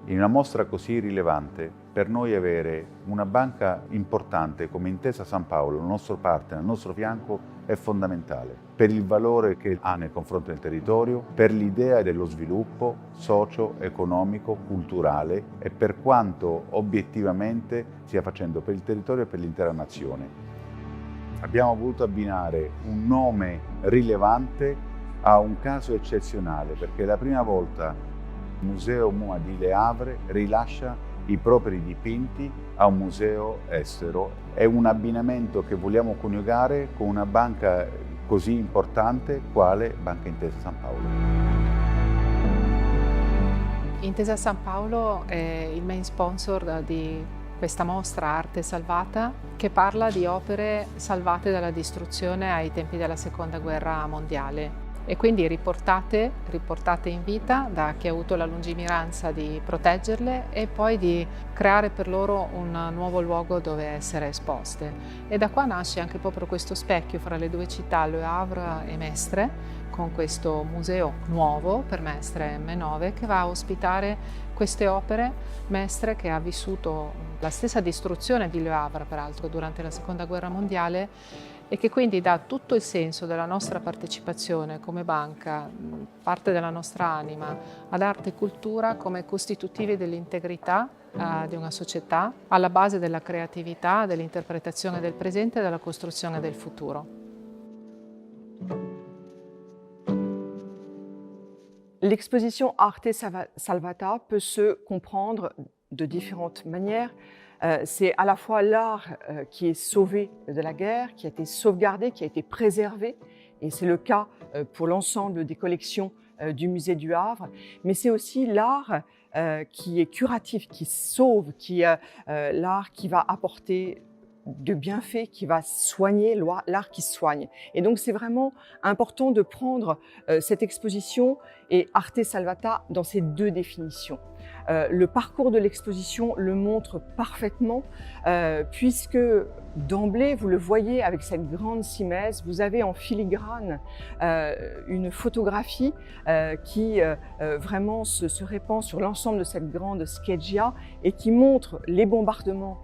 In una mostra così rilevante, per noi avere una banca importante come Intesa San Paolo, il nostro partner, al nostro fianco, è fondamentale per il valore che ha nei confronti del territorio, per l'idea dello sviluppo socio-economico, culturale e per quanto obiettivamente stia facendo per il territorio e per l'intera nazione. Abbiamo voluto abbinare un nome rilevante a un caso eccezionale, perché è la prima volta il Museo MoMA di Le Havre rilascia i propri dipinti a un museo estero. È un abbinamento che vogliamo coniugare con una banca così importante quale Banca Intesa San Paolo. Intesa San Paolo è il main sponsor di questa mostra Arte Salvata, che parla di opere salvate dalla distruzione ai tempi della Seconda Guerra Mondiale. E quindi riportate in vita da chi ha avuto la lungimiranza di proteggerle e poi di creare per loro un nuovo luogo dove essere esposte. E da qua nasce anche proprio questo specchio fra le due città, Le Havre e Mestre, con questo museo nuovo per Mestre M9 che va a ospitare queste opere. Mestre, che ha vissuto la stessa distruzione di Le Havre peraltro durante la Seconda Guerra Mondiale, e che quindi dà tutto il senso della nostra partecipazione come banca, parte della nostra anima, ad arte e cultura come costitutivi dell'integrità di una società, alla base della creatività, dell'interpretazione del presente e della costruzione del futuro. L'exposition Arte Salvata peut se comprendre de différentes manières. C'est à la fois l'art qui est sauvé de la guerre, qui a été sauvegardé, qui a été préservé, et c'est le cas pour l'ensemble des collections du musée du Havre, mais c'est aussi l'art qui est curatif, qui sauve, l'art qui va apporter de bienfaits, qui va soigner, l'art qui soigne. Et donc c'est vraiment important de prendre cette exposition et Arte Salvata dans ces deux définitions. Le parcours de l'exposition le montre parfaitement puisque d'emblée, vous le voyez avec cette grande simèse, vous avez en filigrane une photographie qui vraiment se répand sur l'ensemble de cette grande scheggia et qui montre les bombardements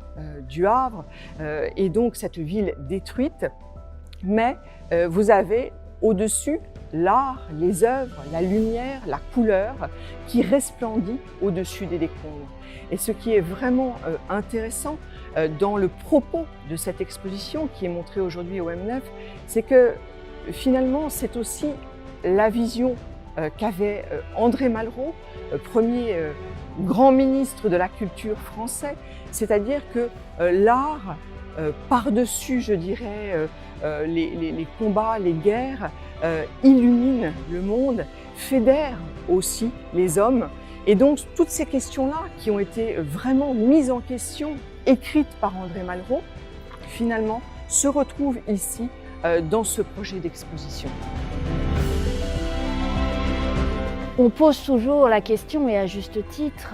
du Havre et donc cette ville détruite. Mais vous avez au-dessus l'art, les œuvres, la lumière, la couleur qui resplendit au-dessus des décombres. Et ce qui est vraiment intéressant dans le propos de cette exposition qui est montrée aujourd'hui au M9, c'est que finalement c'est aussi la vision qu'avait André Malraux, premier grand ministre de la culture français, c'est-à-dire que l'art, par-dessus, je dirais, les combats, les guerres, illumine le monde, fédère aussi les hommes. Et donc, toutes ces questions-là qui ont été vraiment mises en question, écrites par André Malraux, finalement, se retrouvent ici dans ce projet d'exposition. On pose toujours la question, et à juste titre,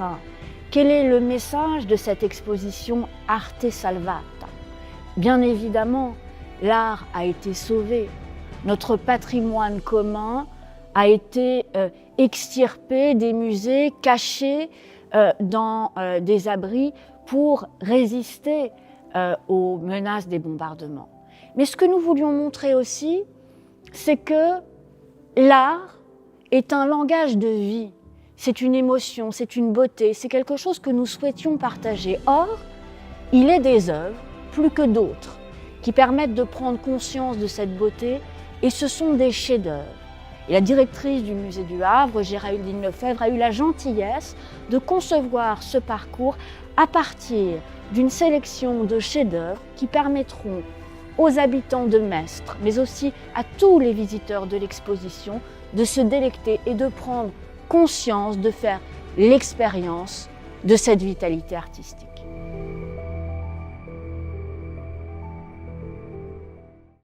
quel est le message de cette exposition Arte Salvata? Bien évidemment, l'art a été sauvé. Notre patrimoine commun a été extirpé des musées, caché dans des abris pour résister aux menaces des bombardements. Mais ce que nous voulions montrer aussi, c'est que l'art est un langage de vie. C'est une émotion, c'est une beauté, c'est quelque chose que nous souhaitions partager. Or, il est des œuvres, plus que d'autres, qui permettent de prendre conscience de cette beauté. Et ce sont des chefs-d'œuvre. Et la directrice du musée du Havre, Géraldine Lefebvre, a eu la gentillesse de concevoir ce parcours à partir d'une sélection de chefs-d'œuvre qui permettront aux habitants de Mestre, mais aussi à tous les visiteurs de l'exposition, de se délecter et de prendre conscience, de faire l'expérience de cette vitalité artistique.